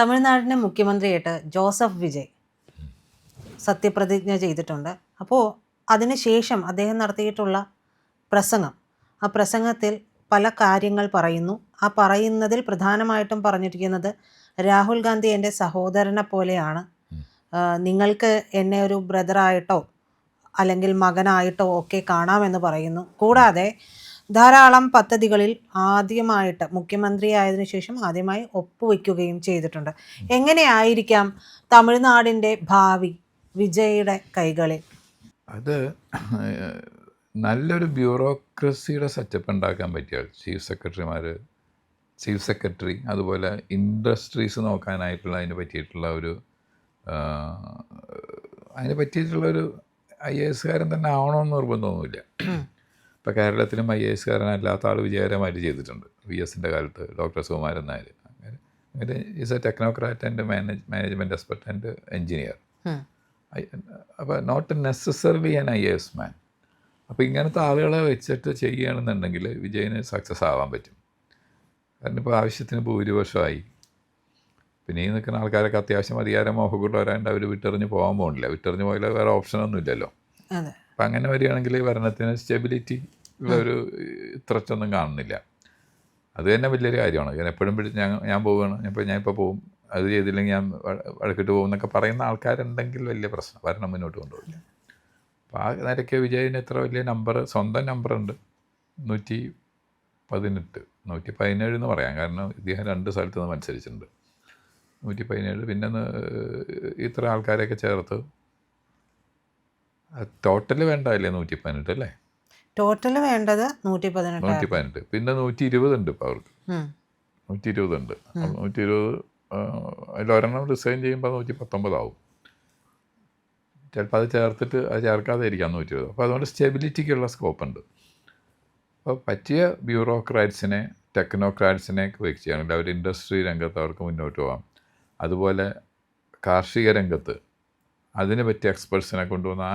തമിഴ്നാടിൻ്റെ മുഖ്യമന്ത്രിയായിട്ട് Joseph Vijay സത്യപ്രതിജ്ഞ ചെയ്തിട്ടുണ്ട്. അപ്പോൾ അതിനുശേഷം അദ്ദേഹം നടത്തിയിട്ടുള്ള പ്രസംഗം, ആ പ്രസംഗത്തിൽ പല കാര്യങ്ങൾ പറയുന്നു. ആ പറയുന്നതിൽ പ്രധാനമായിട്ടും പറഞ്ഞിരിക്കുന്നത് രാഹുൽ ഗാന്ധി എൻ്റെ സഹോദരനെ പോലെയാണ്, നിങ്ങൾക്ക് എന്നെ ഒരു ബ്രദറായിട്ടോ അല്ലെങ്കിൽ മകനായിട്ടോ ഒക്കെ കാണാമെന്ന് പറയുന്നു. കൂടാതെ ധാരാളം പദ്ധതികളിൽ ആദ്യമായിട്ട് മുഖ്യമന്ത്രിയായതിനു ശേഷം ആദ്യമായി ഒപ്പുവെക്കുകയും ചെയ്തിട്ടുണ്ട്. എങ്ങനെയായിരിക്കാം തമിഴ്നാടിൻ്റെ ഭാവി വിജയുടെ കൈകളിൽ? അത് നല്ലൊരു ബ്യൂറോക്രസിയുടെ സെറ്റപ്പ് ഉണ്ടാക്കാൻ പറ്റിയ ചീഫ് സെക്രട്ടറി അതുപോലെ ഇൻഡസ്ട്രീസ് നോക്കാനായിട്ടുള്ള അതിന് പറ്റിയിട്ടുള്ളൊരു IAS തന്നെ ആവണമെന്ന് നിർബന്ധമൊന്നുമില്ല. ഇപ്പോൾ കേരളത്തിലും IAS കാരനല്ലാത്ത ആൾ വിജയകരമായിട്ട് ചെയ്തിട്ടുണ്ട്. VSൻ്റെ കാലത്ത് ഡോക്ടർ സുകുമാരൻ നായർ അങ്ങനെ is A technocrat and management expert and engineer. അപ്പോൾ നോട്ട് നെസസറിലി ആൻ IAS മാൻ. അപ്പോൾ ഇങ്ങനത്തെ ആളുകളെ വെച്ചിട്ട് ചെയ്യുകയാണെന്നുണ്ടെങ്കിൽ വിജയന് സക്സസ് ആവാൻ പറ്റും. കാരണം ഇപ്പോൾ ആവശ്യത്തിന് ഭൂരിപക്ഷമായി. പിന്നെ ഈ നിൽക്കുന്ന ആൾക്കാരൊക്കെ അത്യാവശ്യം അധികാരമോഹമുള്ളവരാണ്ട് അവർ വിട്ടെറിഞ്ഞ് പോകാൻ പോകണില്ല. വിട്ടെറിഞ്ഞ് പോയാൽ വേറെ ഓപ്ഷനൊന്നും ഇല്ലല്ലോ. അപ്പം അങ്ങനെ വരികയാണെങ്കിൽ ഭരണത്തിന് സ്റ്റെബിലിറ്റി ഉള്ളൊരു ത്രറ്റൊന്നും കാണുന്നില്ല. അത് തന്നെ വലിയൊരു കാര്യമാണ്. ഞാൻ എപ്പോഴും ഞാൻ പോവുകയാണ്, ഞാനിപ്പോൾ പോവും, അത് ചെയ്തില്ലെങ്കിൽ ഞാൻ വഴക്കിട്ട് പോകും എന്നൊക്കെ പറയുന്ന ആൾക്കാരുണ്ടെങ്കിൽ വലിയ പ്രശ്നം, ഭരണം മുന്നോട്ട് കൊണ്ടുപോകില്ല. അപ്പോൾ ആ നിലയ്ക്ക് വിജയന് എത്ര വലിയ സ്വന്തം നമ്പറുണ്ട്, 118, 117 എന്ന് പറയാം. കാരണം ഇദ്ദേഹം 2 സ്ഥലത്ത് നിന്ന് മത്സരിച്ചിട്ടുണ്ട്. 117, പിന്നെ ഇത്ര ആൾക്കാരെയൊക്കെ ചേർത്ത് ടോട്ടൽ വേണ്ടതല്ലേ 118 അല്ലേ? ടോട്ടൽ വേണ്ടത് 118. പിന്നെ 120 ഉണ്ട് ഇപ്പോൾ അവർക്ക്. 120 ഉണ്ട്. 120 അതിലൊരെണ്ണം റിസൈൻ ചെയ്യുമ്പോൾ 119 ആവും. ചിലപ്പോൾ അത് ചേർത്തിട്ട് അത് ചേർക്കാതെ ഇരിക്കാം 120. അപ്പോൾ അതുകൊണ്ട് സ്റ്റെബിലിറ്റിക്കുള്ള സ്കോപ്പുണ്ട്. അപ്പോൾ പറ്റിയ ബ്യൂറോക്രാറ്റ്സിനെ ടെക്നോക്രാറ്റ്സിനെ വെച്ച് ചെയ്യണമെങ്കിൽ അവർ ഇൻഡസ്ട്രി രംഗത്ത് അവർക്ക് മുന്നോട്ട് പോകാം. അതുപോലെ കാർഷിക രംഗത്ത് അതിന് പറ്റിയ എക്സ്പെർട്സിനെ കൊണ്ടുവന്ന്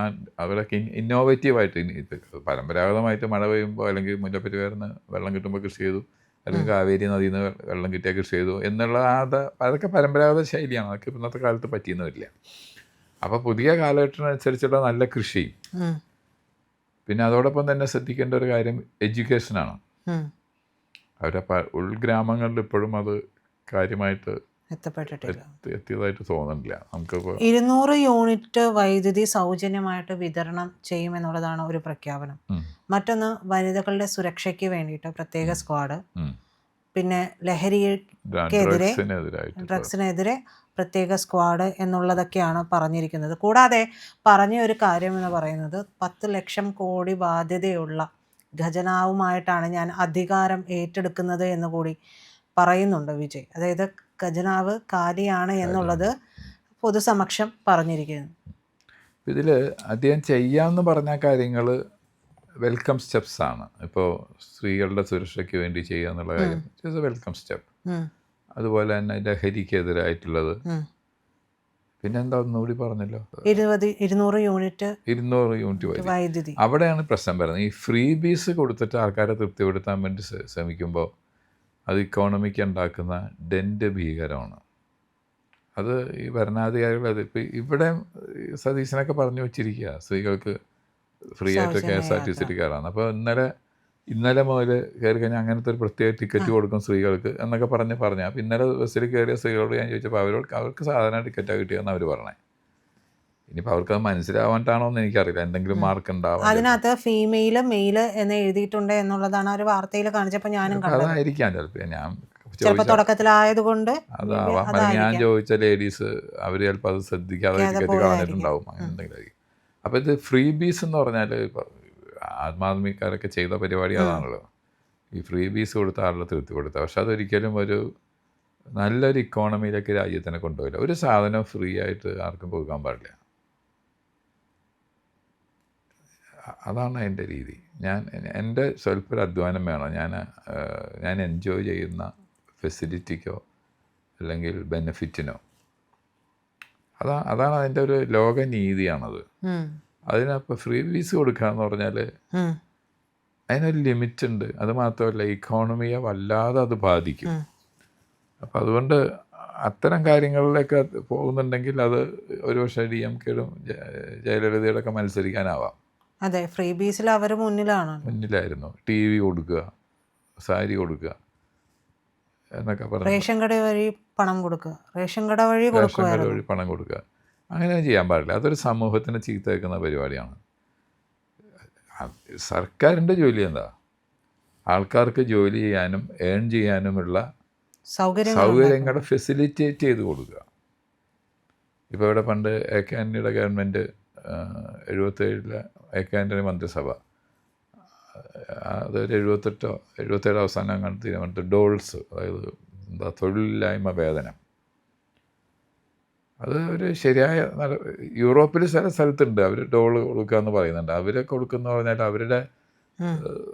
അവരൊക്കെ ഇന്നോവേറ്റീവായിട്ട് പരമ്പരാഗതമായിട്ട് മഴ പെയ്യുമ്പോൾ അല്ലെങ്കിൽ മുല്ലപ്പെരിയാറിന് വെള്ളം കിട്ടുമ്പോൾ കൃഷി ചെയ്തു, അല്ലെങ്കിൽ കാവേരി നദിയിൽ നിന്ന് വെള്ളം കിട്ടിയാൽ കൃഷി ചെയ്തു എന്നുള്ള അതൊക്കെ പരമ്പരാഗത ശൈലിയാണ്. അതൊക്കെ ഇന്നത്തെ കാലത്ത് പറ്റിയെന്നില്ല. അപ്പോൾ പുതിയ കാലഘട്ടത്തിനനുസരിച്ചുള്ള നല്ല കൃഷിയും പിന്നെ അതോടൊപ്പം തന്നെ ശ്രദ്ധിക്കേണ്ട ഒരു കാര്യം എഡ്യൂക്കേഷനാണ്. അവരുടെ ഉൾഗ്രാമങ്ങളിൽ ഇപ്പോഴും അത് കാര്യമായിട്ട് എത്തിയതായിട്ട് തോന്നുന്നില്ല. നമുക്കിപ്പോൾ 200 യൂണിറ്റ് വൈദ്യുതി സൗജന്യമായിട്ട് വിതരണം ചെയ്യുമെന്നുള്ളതാണ് ഒരു പ്രഖ്യാപനം. മറ്റൊന്ന് വനിതകളുടെ സുരക്ഷയ്ക്ക് വേണ്ടിയിട്ട് പ്രത്യേക സ്ക്വാഡ്, പിന്നെ ഡ്രഗ്സിനെതിരെ പ്രത്യേക സ്ക്വാഡ് എന്നുള്ളതൊക്കെയാണ് പറഞ്ഞിരിക്കുന്നത്. കൂടാതെ പറഞ്ഞ ഒരു കാര്യം എന്ന് പറയുന്നത് 10 ലക്ഷം കോടി ബാധ്യതയുള്ള ഖജനാവുമായിട്ടാണ് ഞാൻ അധികാരം ഏറ്റെടുക്കുന്നത് എന്ന് കൂടി പറയുന്നുണ്ട് വിജയ്. അതായത് ഖജനാവ് കാലിയാണ് എന്നുള്ളത് പൊതുസമക്ഷം പറഞ്ഞിരിക്കുന്നു. ഇതിൽ അദ്ദേഹം ചെയ്യാമെന്ന് പറഞ്ഞ കാര്യങ്ങൾ വെൽക്കം സ്റ്റെപ്സ് ആണ്. ഇപ്പോൾ സ്ത്രീകളുടെ സുരക്ഷയ്ക്ക് വേണ്ടി ചെയ്യുക എന്നുള്ള കാര്യം ഇറ്റ്സ് എ വെൽക്കം സ്റ്റെപ്പ്. അതുപോലെ തന്നെ ലഹരിക്കെതിരായിട്ടുള്ളത്. പിന്നെന്താ ഒന്നുകൂടി പറഞ്ഞല്ലോ, 200 യൂണിറ്റ് വൈദ്യുതി. അവിടെയാണ് പ്രശ്നം വരുന്നത്. ഈ ഫ്രീ ബീസ് കൊടുത്തിട്ട് ആൾക്കാരെ തൃപ്തിപ്പെടുത്താൻ വേണ്ടി ശ്രമിക്കുമ്പോൾ അത് ഇക്കോണമിക്ക് ഉണ്ടാക്കുന്ന ഡെൻറ്റ് ഭീകരമാണ്. അത് ഈ ഭരണാധികാരികൾ ഇപ്പോൾ ഇവിടെ സതീശനൊക്കെ പറഞ്ഞു വെച്ചിരിക്കുക സ്ത്രീകൾക്ക് ഫ്രീ ആയിട്ട് KSRTC കയറാണ്. അപ്പോൾ ഇന്നലെ മുതൽ കയറി കഴിഞ്ഞാൽ അങ്ങനത്തെ ഒരു പ്രത്യേക ടിക്കറ്റ് കൊടുക്കും സ്ത്രീകൾക്ക് എന്നൊക്കെ പറഞ്ഞ് അപ്പോൾ ഇന്നലെ ബസ്സിൽ കയറിയ സ്ത്രീകളോട് ഞാൻ ചോദിച്ചപ്പോൾ അവർക്ക് സാധാരണ ടിക്കറ്റാണ് കിട്ടിയതെന്ന് അവർ പറഞ്ഞേ. ഇനിയിപ്പോൾ അവർക്കത് മനസ്സിലാവാണ്ടാണോ എന്ന് എനിക്കറിയില്ല. എന്തെങ്കിലും മാർക്ക് ഉണ്ടാവും. അതിനകത്ത് ഫീമെയിൽ മെയിൽ എന്ന് എഴുതിയിട്ടുണ്ട് എന്നുള്ളതാണ് ഒരു വാർത്തയിൽ കാണിച്ചപ്പോൾ ഞാനും അതായിരിക്കാം ചിലപ്പോൾ. ഞാൻ തുടക്കത്തിലായതുകൊണ്ട് ഞാൻ ചോദിച്ച ലേഡീസ് അവർ ചിലപ്പോൾ അത് ശ്രദ്ധിക്കാതെ ടിക്കറ്റ് കളഞ്ഞിട്ടുണ്ടാവും. അങ്ങനെ എന്തെങ്കിലും. അപ്പോൾ ഇത് ഫ്രീ ബീസ് എന്ന് പറഞ്ഞാൽ ആത്മാത്മിക്കാരൊക്കെ ചെയ്ത പരിപാടി അതാണല്ലോ, ഈ ഫ്രീ ബീസ് കൊടുത്ത ആളുടെ തൃപ്തിപ്പെടുത്തുക. പക്ഷെ അതൊരിക്കലും ഒരു നല്ലൊരു ഇക്കോണമിയിലേക്ക് രാജ്യത്തിനെ കൊണ്ടുപോയില്ല. ഒരു സാധനം ഫ്രീ ആയിട്ട് ആർക്കും കൊടുക്കാൻ പാടില്ല. അതാണ് എൻ്റെ രീതി. എൻ്റെ സ്വല്പം അധ്വാനം വേണം. ഞാൻ എൻജോയ് ചെയ്യുന്ന ഫെസിലിറ്റിക്കോ അല്ലെങ്കിൽ ബെനിഫിറ്റിനോ. അതാണ് അതിൻ്റെ ഒരു ലോകനീതിയാണത്. അതിനപ്പോൾ ഫ്രീ ബീസ് കൊടുക്കുക എന്ന് പറഞ്ഞാൽ അതിനൊരു ലിമിറ്റ് ഉണ്ട്. അത് മാത്രമല്ല ഇക്കോണമിയെ വല്ലാതെ അത് ബാധിക്കും. അപ്പോൾ അതുകൊണ്ട് അത്തരം കാര്യങ്ങളിലൊക്കെ പോകുന്നുണ്ടെങ്കിൽ അത് ഒരുപക്ഷെ DMKയുടെ ജയലളിതയുടെ ഒക്കെ മത്സരിക്കാനാവാം. അതെ, ഫ്രീ ബീസിൽ അവർ മുന്നിലായിരുന്നു. TV കൊടുക്കുക, സാരി കൊടുക്കുക എന്നൊക്കെ പറഞ്ഞു. റേഷൻ കട വഴി പണം കൊടുക്കുക, റേഷൻ കട വഴി പണം കൊടുക്കുക. അങ്ങനെ ചെയ്യാൻ പാടില്ല. അതൊരു സമൂഹത്തിന് ചീത്ത വെക്കുന്ന പരിപാടിയാണ്. സർക്കാരിൻ്റെ ജോലി എന്താ? ആൾക്കാർക്ക് ജോലി ചെയ്യാനും ഏൺ ചെയ്യാനുമുള്ള സൗകര്യങ്ങൾ ഫെസിലിറ്റേറ്റ് ചെയ്ത് കൊടുക്കുക. ഇപ്പോൾ ഇവിടെ പണ്ട് AK ആൻ്റണിയുടെ ഗവൺമെൻറ് 77 AK ആൻ്റണി മന്ത്രിസഭ അതൊരു 77 അവസാനം കണ്ട് തീരുമാനിച്ചു ഡോൾസ്, അതായത് എന്താ തൊഴിലില്ലായ്മ വേതനം. അത് ഒരു ശരിയായ യൂറോപ്പിൽ ചില സ്ഥലത്തുണ്ട് അവർ ഡോള് കൊടുക്കുക എന്ന് പറയുന്നുണ്ട്. അവരെ കൊടുക്കുന്ന പറഞ്ഞാൽ അവരുടെ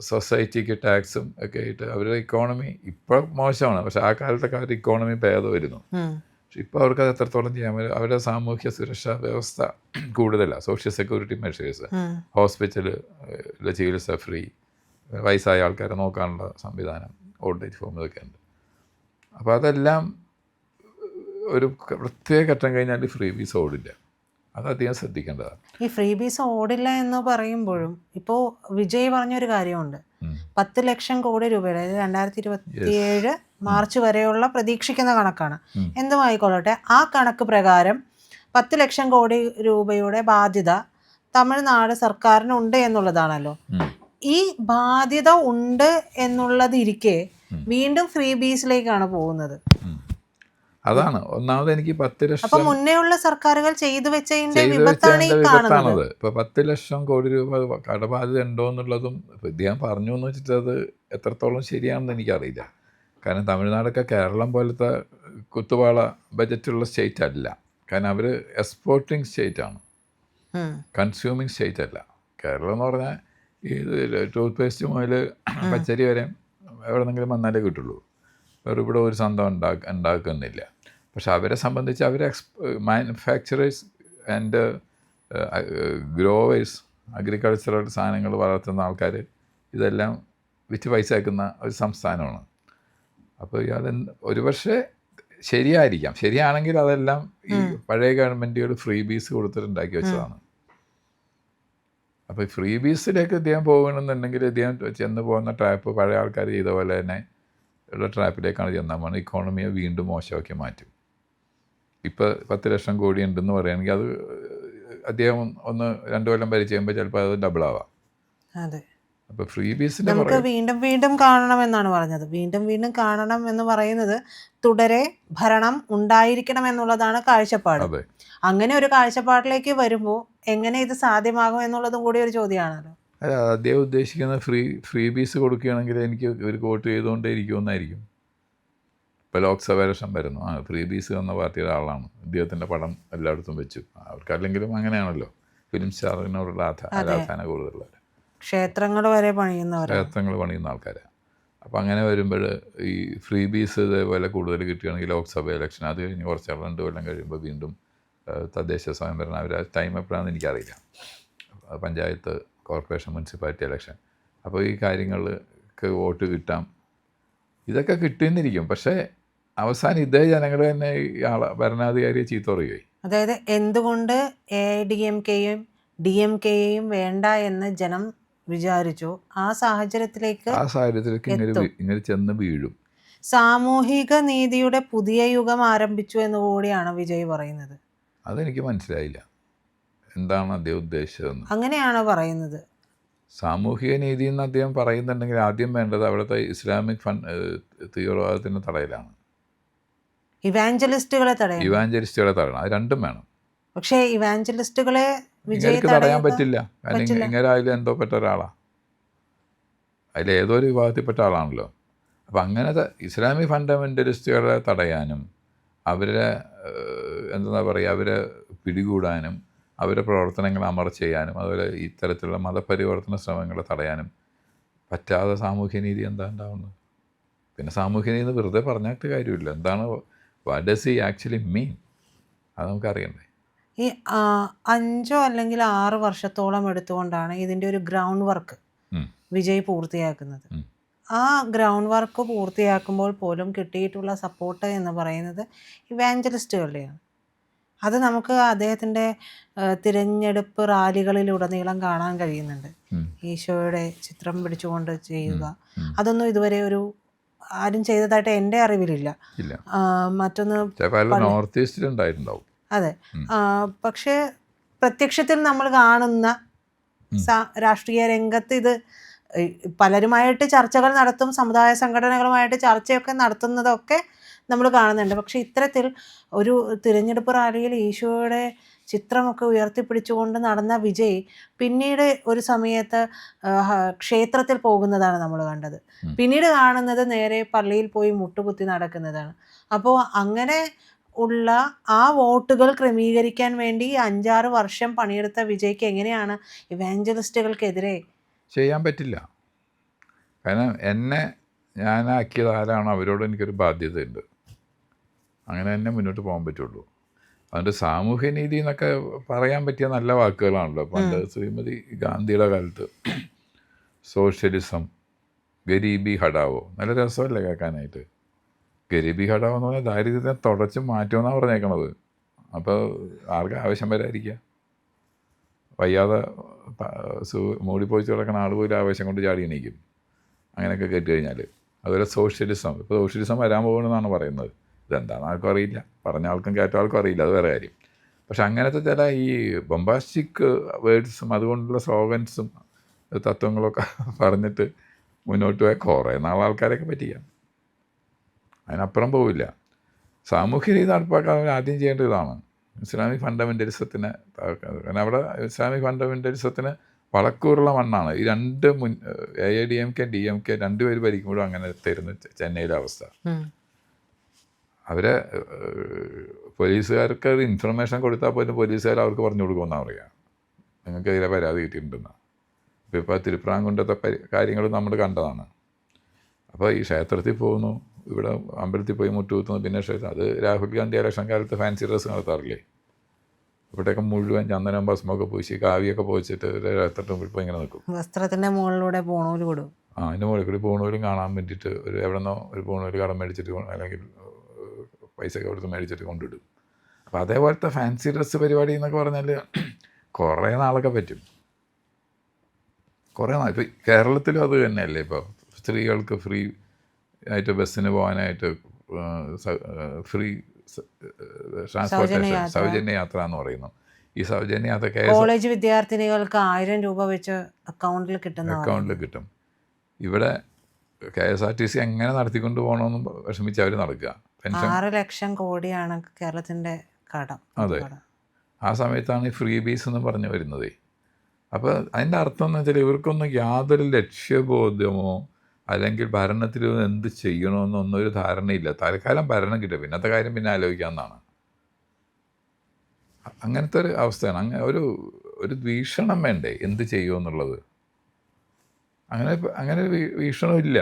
സൊസൈറ്റിക്ക് ടാക്സും ഒക്കെ ആയിട്ട് അവരുടെ ഇക്കോണമി ഇപ്പോൾ മോശമാണ്. പക്ഷെ ആ കാലത്തൊക്കെ അവരുടെ ഇക്കോണമി ഭേദമായിരുന്നു. പക്ഷെ ഇപ്പോൾ അവർക്ക് അത് എത്രത്തോളം ചെയ്യാൻ പറ്റും? അവരുടെ സാമൂഹ്യ സുരക്ഷാ വ്യവസ്ഥ കൂടുതലാണ്. സോഷ്യൽ സെക്യൂരിറ്റി മെഷേഴ്സ്, ഹോസ്പിറ്റലിലെ ചികിത്സ ഫ്രീ, വയസ്സായ ആൾക്കാരെ നോക്കാനുള്ള സംവിധാനം, ഓൾഡ് ഏജ് ഹോം ഇതൊക്കെ ഉണ്ട്. അപ്പോൾ അതെല്ലാം ഒരു പ്രത്യേക ഘട്ടം കഴിഞ്ഞാൽ ഫ്രീ ബീസ് ഓടില്ല. അത് അധികം ശ്രദ്ധിക്കേണ്ടതാണ്. ഈ ഫ്രീ ബീസ് ഓടില്ല എന്ന് പറയുമ്പോഴും ഇപ്പോൾ വിജയ് പറഞ്ഞൊരു കാര്യമുണ്ട്, 10 ലക്ഷം കോടി രൂപയുടെ 2027 മാർച്ച് വരെയുള്ള പ്രതീക്ഷിക്കുന്ന കണക്കാണ്. എന്തുമായിക്കൊള്ളട്ടെ, ആ കണക്ക് പ്രകാരം 10 ലക്ഷം കോടി രൂപയുടെ ബാധ്യത തമിഴ്നാട് സർക്കാരിനുണ്ട് എന്നുള്ളതാണല്ലോ. ഈ ബാധ്യത ഉണ്ട് എന്നുള്ളതിരിക്കെ വീണ്ടും ഫ്രീ ബീസിലേക്കാണ് പോകുന്നത്. അതാണ് ഒന്നാമത്. എനിക്ക് 10 ലക്ഷം അപ്പൊ മുന്നേയുള്ള സർക്കാരുകൾ ചെയ്തു വെച്ചതിന്റെ വിപത്താണത്. ഇപ്പൊ 10 ലക്ഷം കോടി രൂപ കടബാധ്യത ഉണ്ടോ എന്നുള്ളതും ഇദ്ദേഹം പറഞ്ഞു എന്ന് വെച്ചിട്ട് അത് എത്രത്തോളം ശരിയാണെന്ന് എനിക്കറിയില്ല. കാരണം തമിഴ്നാടൊക്കെ കേരളം പോലത്തെ കുത്തുവാള ബജറ്റുള്ള സ്റ്റേറ്റ് അല്ല. കാരണം അവർ എക്സ്പോർട്ടിങ് സ്റ്റേറ്റാണ്, കൺസ്യൂമിങ് സ്റ്റേറ്റ് അല്ല. കേരളം എന്ന് പറഞ്ഞാൽ ഈ ടൂത്ത് പേസ്റ്റ് മുതൽ പച്ചരി വരെ എവിടെ നിന്നെങ്കിലും വന്നാലേ കിട്ടുള്ളൂ. വേറെ ഇവിടെ ഒരു സ്വന്തം ഉണ്ടാക്കുന്നില്ല. പക്ഷെ അവരെ സംബന്ധിച്ച് അവർ മാനുഫാക്ചറേഴ്സ് ആൻഡ് ഗ്രോവേഴ്സ്, അഗ്രികൾച്ചറൽ സാധനങ്ങൾ വളർത്തുന്ന ആൾക്കാർ ഇതെല്ലാം വിറ്റ് പൈസ ആക്കുന്ന ഒരു സംസ്ഥാനമാണ്. അപ്പോൾ ഇയാൾ ഒരുപക്ഷെ ശരിയായിരിക്കാം. ശരിയാണെങ്കിൽ അതെല്ലാം ഈ പഴയ ഗവൺമെൻറ്റുകൾ ഫ്രീ ബീസ് കൊടുത്തിട്ടുണ്ടാക്കി വെച്ചതാണ്. അപ്പോൾ ഫ്രീ ബീസിലേക്ക് ഇദ്ദേഹം പോകണമെന്നുണ്ടെങ്കിൽ ഇദ്ദേഹം ചെന്ന് പോകുന്ന ട്രാപ്പ് പഴയ ആൾക്കാർ ചെയ്ത പോലെ തന്നെ ഉള്ള ട്രാപ്പിലേക്കാണ് ചെന്നാൽ മതി. ഇക്കോണമിയെ വീണ്ടും മോശമാക്കി മാറ്റും. ഇപ്പോൾ 10 ലക്ഷം കോടി ഉണ്ടെന്ന് പറയുകയാണെങ്കിൽ അത് അദ്ദേഹം 1-2 കൊല്ലം ഭരിച്ച് കഴിയുമ്പോൾ ചിലപ്പോൾ അത് ഡബിൾ ആവാം. അതെ. അപ്പോൾ ഫ്രീ ബീസിൽ നമുക്ക് വീണ്ടും വീണ്ടും കാണണം എന്നാണ് പറഞ്ഞത്. വീണ്ടും വീണ്ടും കാണണം എന്ന് പറയുന്നത് തുടരെ ഭരണം ഉണ്ടായിരിക്കണം എന്നുള്ളതാണ് കാഴ്ചപ്പാട്. അതെ. അങ്ങനെ ഒരു കാഴ്ചപ്പാടിലേക്ക് വരുമ്പോൾ എങ്ങനെ ഇത് സാധ്യമാകും എന്നുള്ളതും കൂടി ഒരു ചോദ്യമാണല്ലോ. അല്ല, അദ്ദേഹം ഉദ്ദേശിക്കുന്ന ഫ്രീ ബീസ് കൊടുക്കുകയാണെങ്കിൽ എനിക്ക് ഒരു വോട്ട് ചെയ്തുകൊണ്ടേ ഇരിക്കുമെന്നായിരിക്കും. ഇപ്പോൾ ലോക്സഭ ഇലക്ഷൻ വരുന്നു, ഫ്രീ ബീസ് എന്ന പാർട്ടിയുടെ ആളാണ്, ഇദ്ദേഹത്തിൻ്റെ പടം എല്ലായിടത്തും വെച്ചു. അവർക്കല്ലെങ്കിലും അങ്ങനെയാണല്ലോ, ഫിലിം സ്റ്റാറിനോടുള്ള ആരാധന കൂടുതലുള്ളവർ, ക്ഷേത്രങ്ങൾ പണിയുന്ന ആൾക്കാരാണ്. അപ്പോൾ അങ്ങനെ വരുമ്പോൾ ഈ ഫ്രീ ബീസ് ഇതേപോലെ കൂടുതൽ കിട്ടുകയാണെങ്കിൽ ലോക്സഭ ഇലക്ഷൻ അത് കഴിഞ്ഞ് കുറച്ച് 2 കൊല്ലം കഴിയുമ്പോൾ വീണ്ടും തദ്ദേശ സ്വയംഭരണം അവർ ടൈം എപ്പോഴാണെന്ന് എനിക്കറിയില്ല, പഞ്ചായത്ത്, കോർപ്പറേഷൻ, മുനിസിപ്പാലിറ്റി ഇലക്ഷൻ. അപ്പോൾ ഈ കാര്യങ്ങൾക്ക് വോട്ട് കിട്ടാം, ഇതൊക്കെ കിട്ടിയെന്നിരിക്കും. പക്ഷേ അവസാനം ഇതേ ജനങ്ങൾ തന്നെ ഭരണാധികാരിയെ ചീത്ത പറയുകയും. അതായത് എന്തുകൊണ്ട് AIADMKയും DMKയും വേണ്ട എന്ന് ജനം വിചാരിച്ചു, ആ സാഹചര്യത്തിലേക്ക് ഇങ്ങനെ ചെന്ന് വീഴും. സാമൂഹിക നീതിയുടെ പുതിയ യുഗം ആരംഭിച്ചു എന്ന് കൂടിയാണ് വിജയ് പറയുന്നത്. അതെനിക്ക് മനസ്സിലായില്ല, എന്താണ് അദ്ദേഹം ഉദ്ദേശിച്ചതെന്ന്. അങ്ങനെയാണ് പറയുന്നത്. സാമൂഹിക നീതി എന്ന് അദ്ദേഹം പറയുന്നുണ്ടെങ്കിൽ ആദ്യം വേണ്ടത് അവിടുത്തെ ഇസ്ലാമിക് തീവ്രവാദത്തിന് തടയലാണ്, ഇവാഞ്ചലിസ്റ്റുകളെ തടയണം. അത് രണ്ടും വേണം. പക്ഷേ ഇവാഞ്ചലിസ്റ്റുകളെ തടയാൻ പറ്റില്ല. കാരണം ഇങ്ങനെ അതിൽ എന്തോ പെട്ട ഒരാളാണ്, അതിലേതോ ഒരു വിഭാഗത്തിൽപ്പെട്ട ആളാണല്ലോ. അപ്പം അങ്ങനത്തെ ഇസ്ലാമിക് ഫണ്ടമെൻ്റലിസ്റ്റുകളെ തടയാനും അവരെ അവരെ പിടികൂടാനും അവരുടെ പ്രവർത്തനങ്ങൾ അമർ ചെയ്യാനും അതുപോലെ ഇത്തരത്തിലുള്ള മതപരിവർത്തന ശ്രമങ്ങളെ തടയാനും പറ്റാതെ സാമൂഹ്യനീതി എന്താ ഉണ്ടാവുന്നത്? പിന്നെ സാമൂഹ്യനീതി വെറുതെ പറഞ്ഞിട്ട് കാര്യമില്ല. എന്താണ്, what does he actually mean? അത് നമുക്കറിയണ്ടേ. ഈ 5 അല്ലെങ്കിൽ 6 വർഷത്തോളം എടുത്തുകൊണ്ടാണ് ഇതിൻ്റെ ഒരു ഗ്രൗണ്ട് വർക്ക് വിജയ് പൂർത്തിയാക്കുന്നത്. ആ ഗ്രൗണ്ട് വർക്ക് പൂർത്തിയാക്കുമ്പോൾ പോലും കിട്ടിയിട്ടുള്ള സപ്പോർട്ട് എന്ന് പറയുന്നത് ഇവാഞ്ചലിസ്റ്റുകളുടെയാണ്. അത് നമുക്ക് അദ്ദേഹത്തിൻ്റെ തിരഞ്ഞെടുപ്പ് റാലികളിലുടനീളം കാണാൻ കഴിയുന്നുണ്ട്. ഈശോയുടെ ചിത്രം പിടിച്ചുകൊണ്ട് ചെയ്യുക, അതൊന്നും ഇതുവരെ ആരും ചെയ്തതായിട്ട് എൻ്റെ അറിവിലില്ല. ഇല്ല. മറ്റൊന്ന് നോർത്ത് ഈസ്റ്റിലുണ്ടായിട്ടുണ്ടാവും. അതെ. പക്ഷേ പ്രത്യക്ഷത്തിൽ നമ്മൾ കാണുന്ന രാഷ്ട്രീയ രംഗത്ത് ഇത് പലരുമായിട്ട് ചർച്ചകൾ നടത്തും, സമുദായ സംഘടനകളുമായിട്ട് ചർച്ചയൊക്കെ നടത്തുന്നതൊക്കെ നമ്മൾ കാണുന്നുണ്ട്. പക്ഷെ ഇത്തരത്തിൽ ഒരു തിരഞ്ഞെടുപ്പ് റാലിയിൽ ഈശോയുടെ ചിത്രമൊക്കെ ഉയർത്തിപ്പിടിച്ചുകൊണ്ട് നടന്ന വിജയ് പിന്നീട് ഒരു സമയത്ത് ക്ഷേത്രത്തിൽ പോകുന്നതാണ് നമ്മൾ കണ്ടത്. പിന്നീട് കാണുന്നത് നേരെ പള്ളിയിൽ പോയി മുട്ടുകുത്തി നടക്കുന്നതാണ്. അപ്പോൾ അങ്ങനെ ഉള്ള ആ വോട്ടുകൾ ക്രമീകരിക്കാൻ വേണ്ടി 5-6 വർഷം പണിയെടുത്ത വിജയ്ക്ക് എങ്ങനെയാണ് ഇവാഞ്ചലിസ്റ്റുകൾക്കെതിരെ ചെയ്യാൻ പറ്റില്ല? കാരണം ഞാനാക്കിയത് ആരാണോ അവരോട് എനിക്കൊരു ബാധ്യതയുണ്ട്. അങ്ങനെ തന്നെ മുന്നോട്ട് പോകാൻ പറ്റുള്ളൂ. അതുകൊണ്ട് സാമൂഹ്യനീതി എന്നൊക്കെ പറയാൻ പറ്റിയ നല്ല വാക്കുകളാണല്ലോ. പണ്ട് ശ്രീമതി ഗാന്ധിയുടെ കാലത്ത് സോഷ്യലിസം, ഗരീബി ഹടാവോ, നല്ല രസമല്ലേ കേൾക്കാനായിട്ട്. ഗരീബി ഹടാവോ എന്ന് പറഞ്ഞാൽ ദാരിദ്ര്യത്തെ തുടച്ച് മാറ്റുമെന്നാണ് പറഞ്ഞേക്കണത്. അപ്പോൾ ആർക്കും ആവശ്യം വരാതിരിക്കുക? വയ്യാതെ മൂടിപ്പോയിച്ച് കിടക്കുന്ന ആൾ പോലും ആവേശം കൊണ്ട് ചാടി എണീക്കും അങ്ങനെയൊക്കെ കേട്ട് കഴിഞ്ഞാൽ. അതുപോലെ സോഷ്യലിസം, ഇപ്പോൾ സോഷ്യലിസം വരാൻ പോകുമെന്നാണ് പറയുന്നത്. ഇതെന്താണെന്ന് ആർക്കും അറിയില്ല, പറഞ്ഞ ആൾക്കും കേട്ട ആൾക്കും അറിയില്ല, അത് വേറെ കാര്യം. പക്ഷെ അങ്ങനത്തെ ചില ഈ ബൊമ്പാസ്റ്റിക് വേർഡ്സും അതുകൊണ്ടുള്ള സ്ലോഗൻസും തത്വങ്ങളൊക്കെ പറഞ്ഞിട്ട് മുന്നോട്ട് പോയ കുറേ ആൾക്കാരെയൊക്കെ പറ്റിക്കാം. അതിനപ്പുറം പോവില്ല. സാമൂഹ്യ രീതി നടപ്പാക്കാൻ ആദ്യം ചെയ്യേണ്ട ഇതാണ് ഇസ്ലാമിക് ഫണ്ടമെൻ്റലിസത്തിന്. കാരണം അവിടെ ഇസ്ലാമിക് ഫണ്ടമെൻ്റലിസത്തിന് വളക്കൂറുള്ള മണ്ണാണ്. ഈ രണ്ട് AIADMK DMK രണ്ടുപേര് ഭരിക്കുമ്പോഴും അങ്ങനെ തരുന്ന ചെന്നൈയിലെ അവസ്ഥ. അവരെ പോലീസുകാർക്ക് ഒരു ഇൻഫർമേഷൻ കൊടുത്താൽ പോലും പോലീസുകാർ അവർക്ക് പറഞ്ഞു കൊടുക്കുമെന്നാണ് പറയുക, നിങ്ങൾക്കെതിരെ പരാതി കിട്ടിയിട്ടുണ്ടെന്ന്. ഇപ്പോൾ തിരുപ്രാങ്കുണ്ടത്തെ കാര്യങ്ങൾ നമ്മൾ കണ്ടതാണ്. അപ്പോൾ ഈ ക്ഷേത്രത്തിൽ പോകുന്നു, ഇവിടെ അമ്പലത്തിൽ പോയി മുട്ടുകുത്തുന്നു, പിന്നെ അത് രാഹുൽ ഗാന്ധി ഇലക്ഷൻ കാലത്ത് ഫാൻസി ഡ്രസ്സ് നടത്താറില്ലേ? ഇവിടെയൊക്കെ മുഴുവൻ ചന്ദനം ഭസ്മൊക്കെ പൂശി കാവിയൊക്കെ പോയിച്ചിട്ട് ക്ഷേത്രത്തിന് മുമ്പിൽ പോയി ഇങ്ങനെ നിൽക്കും. വസ്ത്രത്തിൻ്റെ മുകളിലൂടെ പൂണൂല് കൊടുക്കും. അതിൻ്റെ മുകളിൽ കൂടി പൂണൂലും കാണാൻ വേണ്ടിയിട്ട് എവിടെന്നോ ഒരു പൂണൂല് കടം മേടിച്ചിട്ട് അല്ലെങ്കിൽ പൈസ ഒക്കെ കൊടുത്ത് മേടിച്ചിട്ട് കൊണ്ടിടും. അപ്പോൾ അതേപോലത്തെ ഫാൻസി ഡ്രസ്സ് പരിപാടി എന്നൊക്കെ പറഞ്ഞാൽ കുറേ നാളൊക്കെ പറ്റും. കുറേ നാൾ. ഇപ്പോൾ കേരളത്തിലും അത് തന്നെയല്ലേ. ഇപ്പോൾ സ്ത്രീകൾക്ക് ഫ്രീ ആയിട്ട് ബസ്സിന് പോകാനായിട്ട് ഫ്രീ ട്രാൻസ്പോർട്ടേഷൻ, സൗജന്യ യാത്ര എന്ന് പറയുന്നു. ഈ സൗജന്യ യാത്ര കോളേജ് വിദ്യാർത്ഥിനികൾക്ക് 1000 രൂപ വെച്ച് അക്കൗണ്ടിൽ കിട്ടും. ഇവിടെ KSRTC എങ്ങനെ നടത്തിക്കൊണ്ട് പോകണമെന്നും വിഷമിച്ച് അവർ നടക്കുക. 6 ലക്ഷം കോടിയാണ് കേരളത്തിൻ്റെ കടം. അതെ, ആ സമയത്താണ് ഈ ഫ്രീ ബീസ് എന്ന് പറഞ്ഞു വരുന്നത്. അപ്പോൾ അതിൻ്റെ അർത്ഥം എന്ന് വെച്ചാൽ ഇവർക്കൊന്നും യാതൊരു ലക്ഷ്യബോധമോ അല്ലെങ്കിൽ ഭരണത്തിൽ എന്ത് ചെയ്യണമെന്നൊന്നും ഒരു ധാരണയില്ല. തൽക്കാലം ഭരണം കിട്ടും, പിന്നത്തെ കാര്യം പിന്നെ ആലോചിക്കാമെന്നാണ്. അങ്ങനത്തെ ഒരു അവസ്ഥയാണ്. ഒരു വീക്ഷണം വേണ്ടേ എന്ത് ചെയ്യുമെന്നുള്ളത്? അങ്ങനെ ഒരു വീക്ഷണമില്ല.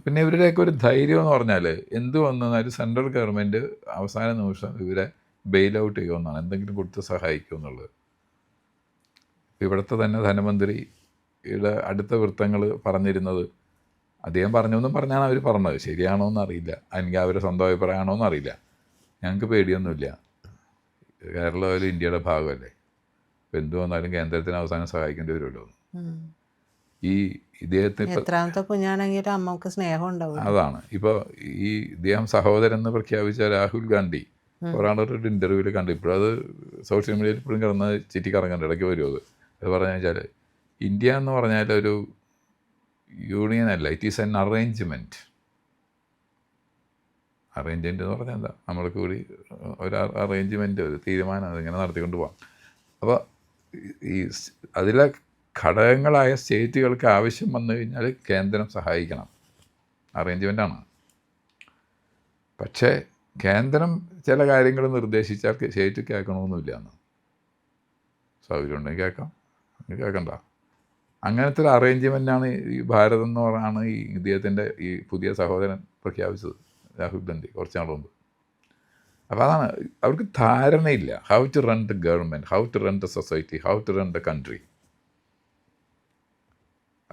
പിന്നെ ഇവരുടെയൊക്കെ ഒരു ധൈര്യം എന്ന് പറഞ്ഞാൽ എന്ത് വന്നാലും സെൻട്രൽ ഗവൺമെൻറ് അവസാന നിമിഷം ഇവരെ ബെയിൽ ഔട്ട് ചെയ്യുമെന്നാണ്, എന്തെങ്കിലും കൊടുത്ത് സഹായിക്കുമെന്നുള്ളത്. ഇവിടുത്തെ തന്നെ ധനമന്ത്രിയുടെ അടുത്ത വൃത്തങ്ങൾ പറഞ്ഞിരുന്നത്, അദ്ദേഹം പറഞ്ഞൊന്നും പറഞ്ഞാണ് അവർ പറഞ്ഞത്, ശരിയാണോ എന്നറിയില്ല, അല്ലെങ്കിൽ അവരുടെ സ്വന്തം അഭിപ്രായമാണോ എന്നറിയില്ല. ഞങ്ങൾക്ക് പേടിയൊന്നുമില്ല, കേരളം ഒരു ഇന്ത്യയുടെ ഭാഗമല്ലേ, അപ്പോൾ എന്തു വന്നാലും കേന്ദ്രത്തിന് അവസാനം സഹായിക്കേണ്ടി വരുമല്ലോ. ഈ ഇദ്ദേഹത്തിന് എത്രാമത്തെ കുഞ്ഞാണെങ്കിലും അമ്മക്ക് സ്നേഹം ഉണ്ടാവും. അതാണ്. ഇപ്പോൾ ഈ ഇദ്ദേഹം സഹോദരൻ എന്ന് പ്രഖ്യാപിച്ച രാഹുൽ ഗാന്ധി ഒരാളൊരു ഇൻ്റർവ്യൂവിൽ കണ്ടു. ഇപ്പോഴും അത് സോഷ്യൽ മീഡിയയിൽ ഇപ്പോഴും കിടന്ന് ചുറ്റിക്കറങ്ങുന്നുണ്ട്, ഇടയ്ക്ക് വരും അത് പറഞ്ഞു വെച്ചാൽ ഇന്ത്യ എന്ന് പറഞ്ഞാൽ ഒരു യൂണിയൻ അല്ല, it is N arrangement. Arrangement എന്ന് പറഞ്ഞാൽ എന്താ, നമ്മൾ കൂടി ഒരു അറേഞ്ച്മെൻറ്റ്, ഒരു തീരുമാനം അതിങ്ങനെ നടത്തിക്കൊണ്ട് പോകാം. അപ്പോൾ ഈ അതിലെ ഘടകങ്ങളായ സ്റ്റേറ്റുകൾക്ക് ആവശ്യം വന്നു കഴിഞ്ഞാൽ കേന്ദ്രം സഹായിക്കണം, അറേഞ്ച്മെൻറ്റാണ്. പക്ഷേ കേന്ദ്രം ചില കാര്യങ്ങൾ നിർദ്ദേശിച്ചാൽ സ്റ്റേറ്റ് കേൾക്കണമെന്നില്ല എന്ന്. സൗകര്യമുണ്ടെങ്കിൽ കേൾക്കണ്ട. അങ്ങനത്തെ ഒരു അറേഞ്ച്മെൻറ്റാണ് ഈ ഭാരതം എന്ന് പറഞ്ഞാണ് ഈ ഇദ്ദേഹത്തിൻ്റെ ഈ പുതിയ സഹോദരൻ പ്രഖ്യാപിച്ചത്, രാഹുൽ ഗാന്ധി, കുറച്ച് നാൾ മുമ്പ്. അപ്പോൾ അതാണ്, അവർക്ക് ധാരണയില്ല how to run the government, how to run the society, how to run the country.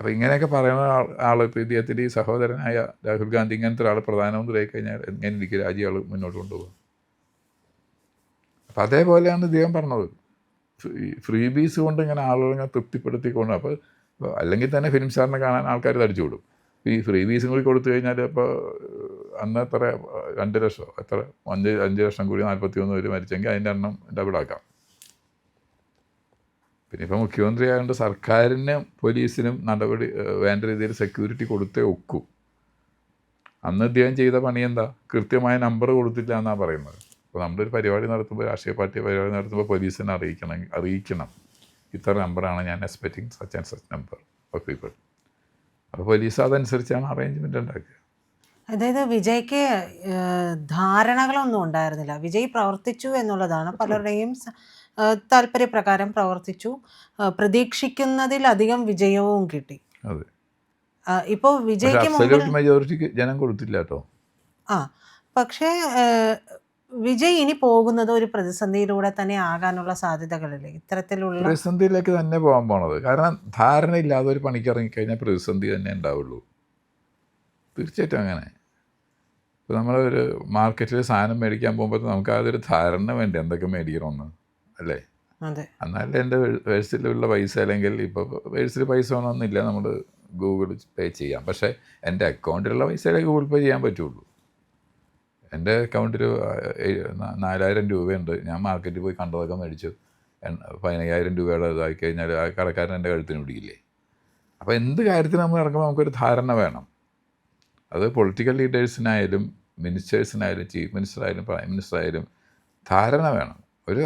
അപ്പോൾ ഇങ്ങനെയൊക്കെ പറയുന്ന ആൾ ഇപ്പോൾ ഇദ്ദേഹത്തിൻ്റെ ഈ സഹോദരനായ രാഹുൽ ഗാന്ധി ഇങ്ങനത്തെ ഒരാൾ പ്രധാനമന്ത്രിയായി കഴിഞ്ഞാൽ എങ്ങനെ എനിക്ക് രാജ്യം ആൾ മുന്നോട്ട് കൊണ്ടുപോകുക. അപ്പോൾ അതേപോലെയാണ് ഇദ്ദേഹം പറഞ്ഞത്, ഫ്രീ ബീസ് കൊണ്ട് ഇങ്ങനെ ആളുകളെ തൃപ്തിപ്പെടുത്തിക്കൊണ്ട്. അപ്പോൾ അല്ലെങ്കിൽ തന്നെ ഫിലിം സ്റ്റാറിനെ കാണാൻ ആൾക്കാർ തടിച്ചു വിടും. ഈ ഫ്രീ ബീസും കൂടി കൊടുത്തു കഴിഞ്ഞാൽ ഇപ്പോൾ അന്ന് എത്ര 2 ലക്ഷം എത്ര 5 ലക്ഷം കൂടി 41 പേര് മരിച്ചെങ്കിൽ അതിൻ്റെ എണ്ണം ഡബിളാക്കാം. പിന്നെ ഇപ്പോൾ മുഖ്യമന്ത്രി ആയതുകൊണ്ട് സർക്കാരിനും പോലീസിനും നടപടി വേണ്ട രീതിയിൽ സെക്യൂരിറ്റി കൊടുത്തേ ഒക്കൂ. അന്ന് ഇദ്ദേഹം ചെയ്ത പണി എന്താ? കൃത്യമായ നമ്പർ കൊടുത്തില്ല എന്നാണ് പറയുന്നത്. അപ്പോൾ നമ്മളൊരു പരിപാടി നടത്തുമ്പോൾ, രാഷ്ട്രീയ പാർട്ടി പരിപാടി നടത്തുമ്പോൾ പോലീസിനെ അറിയിക്കണം ഇത്ര നമ്പറാണ് ഞാൻ expecting such and such number of people. അപ്പോൾ പോലീസ് അതനുസരിച്ചാണ് അറേഞ്ച്മെൻ്റ് ഉണ്ടാക്കുക. അതായത് വിജയ്ക്ക് ധാരണകളൊന്നും ഉണ്ടായിരുന്നില്ല. വിജയ് പ്രവർത്തിച്ചു എന്നുള്ളതാണ് പലരുടെയും താല്പര്യപ്രകാരം പ്രവർത്തിച്ചു. പ്രതീക്ഷിക്കുന്നതിലധികം വിജയവും കിട്ടി. അതെ. ഇപ്പോൾ വിജയ്ക്ക് അബ്സല്യൂട്ട് മെജോറിറ്റിക്ക് ജനം കൊടുത്തില്ല കേട്ടോ. പക്ഷേ വിജയ് ഇനി പോകുന്നത് ഒരു പ്രതിസന്ധിയിലൂടെ തന്നെ ആകാനുള്ള സാധ്യതകളില്ലേ ഇത്തരത്തിലുള്ള? പ്രതിസന്ധിയിലേക്ക് തന്നെ പോകാൻ പോണത്. കാരണം ധാരണയില്ലാതെ ഒരു പണിക്ക് ഇറങ്ങിക്കഴിഞ്ഞാൽ പ്രതിസന്ധി തന്നെ ഉണ്ടാവുള്ളൂ. തീർച്ചയായിട്ടും അങ്ങനെ. ഇപ്പോൾ നമ്മളൊരു മാർക്കറ്റിൽ സാധനം മേടിക്കാൻ പോകുമ്പോൾ നമുക്ക് അതൊരു ധാരണ വേണ്ടി എന്തൊക്കെ മേടിക്കണമെന്ന്, അല്ലേ? അതെ. എന്നാലും എൻ്റെ പേഴ്സിലുള്ള പൈസ, അല്ലെങ്കിൽ ഇപ്പോൾ പേഴ്സിൽ പൈസ വേണമെന്നില്ല, നമ്മൾ ഗൂഗിൾ പേ ചെയ്യാം. പക്ഷേ എൻ്റെ അക്കൗണ്ടിലുള്ള പൈസയിലേ ഗൂഗിൾ പേ ചെയ്യാൻ പറ്റുള്ളൂ. എൻ്റെ അക്കൗണ്ടിൽ 4000 രൂപയുണ്ട്. ഞാൻ മാർക്കറ്റിൽ പോയി കണ്ടതൊക്കെ മേടിച്ചു 15000 രൂപയുടെ ഇതായി കഴിഞ്ഞാൽ ആ കടക്കാരൻ എൻ്റെ കഴുത്തിന് പിടിക്കില്ലേ? അപ്പോൾ എന്ത് കാര്യത്തിന് നമ്മൾ ഇറങ്ങുമ്പോൾ നമുക്കൊരു ധാരണ വേണം. അത് പൊളിറ്റിക്കൽ ലീഡേഴ്സിനായാലും മിനിസ്റ്റേഴ്സിനായാലും ചീഫ് മിനിസ്റ്ററായാലും പ്രൈം മിനിസ്റ്ററായാലും ധാരണ വേണം.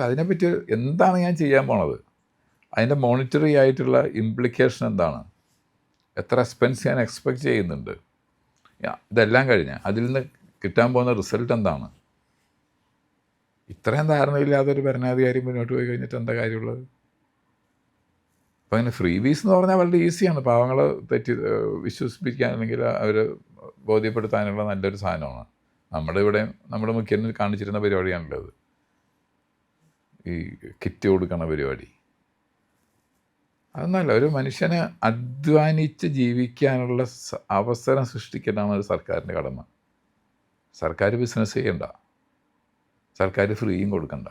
അതിനെപ്പറ്റി എന്താണ് ഞാൻ ചെയ്യാൻ പോണത്, അതിൻ്റെ മോണിറ്ററി ആയിട്ടുള്ള ഇംപ്ലിക്കേഷൻ എന്താണ്, എത്ര എക്സ്പെൻസ് ഞാൻ എക്സ്പെക്റ്റ് ചെയ്യുന്നുണ്ട്, ഇതെല്ലാം കഴിഞ്ഞ് അതിൽ നിന്ന് കിട്ടാൻ പോകുന്ന റിസൾട്ട് എന്താണ്. ഇത്രയും ധാരണയില്ലാതെ ഒരു ഭരണാധികാരി മുന്നോട്ട് പോയി കഴിഞ്ഞിട്ട് എന്താ കാര്യമുള്ളത്? അപ്പോൾ അങ്ങനെ ഫ്രീ ബീസ് എന്ന് പറഞ്ഞാൽ വളരെ ഈസിയാണ്. പാവങ്ങളെ വിശ്വസിപ്പിക്കാൻ, അല്ലെങ്കിൽ അവർ ബോധ്യപ്പെടുത്താനുള്ള നല്ലൊരു സാധനമാണ്. നമ്മുടെ മുഖ്യമന്ത്രി കാണിച്ചിരുന്ന പരിപാടിയാണുള്ളത്, ഈ കിറ്റ് കൊടുക്കണ പരിപാടി. അതൊന്നല്ല, ഒരു മനുഷ്യന് അധ്വാനിച്ച് ജീവിക്കാനുള്ള അവസരം സൃഷ്ടിക്കലാണ് ഒരു സർക്കാരിൻ്റെ കടമ. സർക്കാർ ബിസിനസ് ചെയ്യണ്ട, സർക്കാർ ഫ്രീയും കൊടുക്കണ്ട.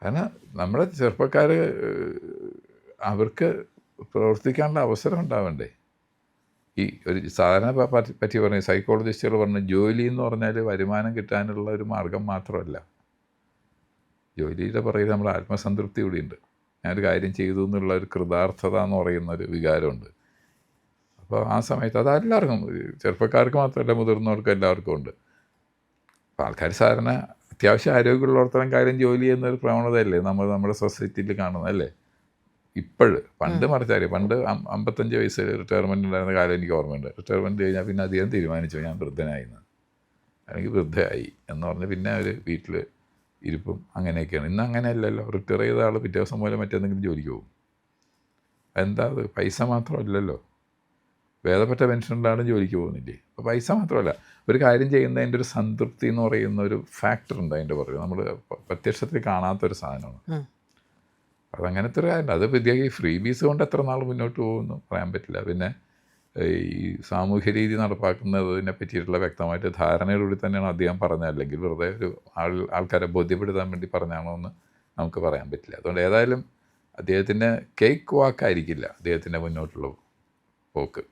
കാരണം നമ്മുടെ ചെറുപ്പക്കാർ അവർക്ക് പ്രവർത്തിക്കാനുള്ള അവസരം ഉണ്ടാവണ്ടേ? ഈ ഒരു സാധാരണ പറ്റി പറഞ്ഞ സൈക്കോളജിസ്റ്റുകൾ പറഞ്ഞ ജോലി എന്ന് പറഞ്ഞാൽ വരുമാനം കിട്ടാനുള്ള ഒരു മാർഗം മാത്രമല്ല. ജോലിയുടെ പുറകിൽ നമ്മുടെ ആത്മസംതൃപ്തി കൂടിയുണ്ട്. ഞാനൊരു കാര്യം ചെയ്തു എന്നുള്ള ഒരു കൃതാർത്ഥത എന്ന് പറയുന്നൊരു വികാരമുണ്ട്. അപ്പോൾ ആ സമയത്ത് അതെല്ലാവർക്കും, ചെറുപ്പക്കാർക്ക് മാത്രമല്ല മുതിർന്നവർക്കും എല്ലാവർക്കും ഉണ്ട്. അപ്പോൾ ആൾക്കാർ സാധാരണ അത്യാവശ്യം ആരോഗ്യമുള്ളിടത്തോളം കാര്യം ജോലി ചെയ്യുന്നൊരു പ്രവണതയല്ലേ നമ്മുടെ സൊസൈറ്റിയിൽ കാണുന്നത്, അല്ലേ? പണ്ട് മറിച്ചാൽ പണ്ട് 55 വയസ്സ് റിട്ടയർമെൻറ്റ് ഉണ്ടായിരുന്ന കാലം എനിക്ക് ഓർമ്മയുണ്ട്. റിട്ടയർമെൻറ്റ് കഴിഞ്ഞാൽ പിന്നെ അധികം തീരുമാനിച്ചു ഞാൻ വൃദ്ധനായിന്ന്, അല്ലെങ്കിൽ വൃദ്ധയായി എന്ന് പറഞ്ഞ് പിന്നെ ഒരു വീട്ടിൽ ഇരിപ്പും അങ്ങനെയൊക്കെയാണ്. ഇന്ന് അങ്ങനെയല്ലല്ലോ. റിട്ടയർ ചെയ്ത ആൾ പിറ്റേ ദിവസം പോലെ മറ്റെന്തെങ്കിലും ജോലിക്ക് പോകും. എന്താ അത്? പൈസ മാത്രമല്ലല്ലോ. ഭേദപ്പെട്ട പെൻഷനുള്ള ആളും ജോലിക്ക് പോകുന്നില്ലേ? അപ്പോൾ പൈസ മാത്രമല്ല, ഒരു കാര്യം ചെയ്യുന്നതിൻ്റെ ഒരു സംതൃപ്തി എന്ന് പറയുന്ന ഒരു ഫാക്ടർ ഉണ്ട് അതിൻ്റെ പുറകെ. നമ്മൾ പ്രത്യക്ഷത്തിൽ കാണാത്തൊരു സാധനമാണ്. അതങ്ങനത്തെ ഒരു കാര്യമുണ്ട്. അത് പുതിയ ഈ ഫ്രീ ബീസ് കൊണ്ട് എത്ര നാൾ മുന്നോട്ട് പോകുമെന്ന് പറയാൻ പറ്റില്ല. പിന്നെ ഈ സാമൂഹ്യ രീതി നടപ്പാക്കുന്നതിനെ പറ്റിയിട്ടുള്ള വ്യക്തമായിട്ട് ധാരണയോടുകൂടി തന്നെയാണ് അദ്ദേഹം പറഞ്ഞത്, അല്ലെങ്കിൽ വെറുതെ ഒരു ആൾക്കാരെ ബോധ്യപ്പെടുത്താൻ വേണ്ടി പറഞ്ഞാണോ എന്ന് നമുക്ക് പറയാൻ പറ്റില്ല. അതുകൊണ്ട് ഏതായാലും അദ്ദേഹത്തിൻ്റെ കേക്ക് വാക്കായിരിക്കില്ല അദ്ദേഹത്തിൻ്റെ മുന്നോട്ടുള്ള പോക്ക്.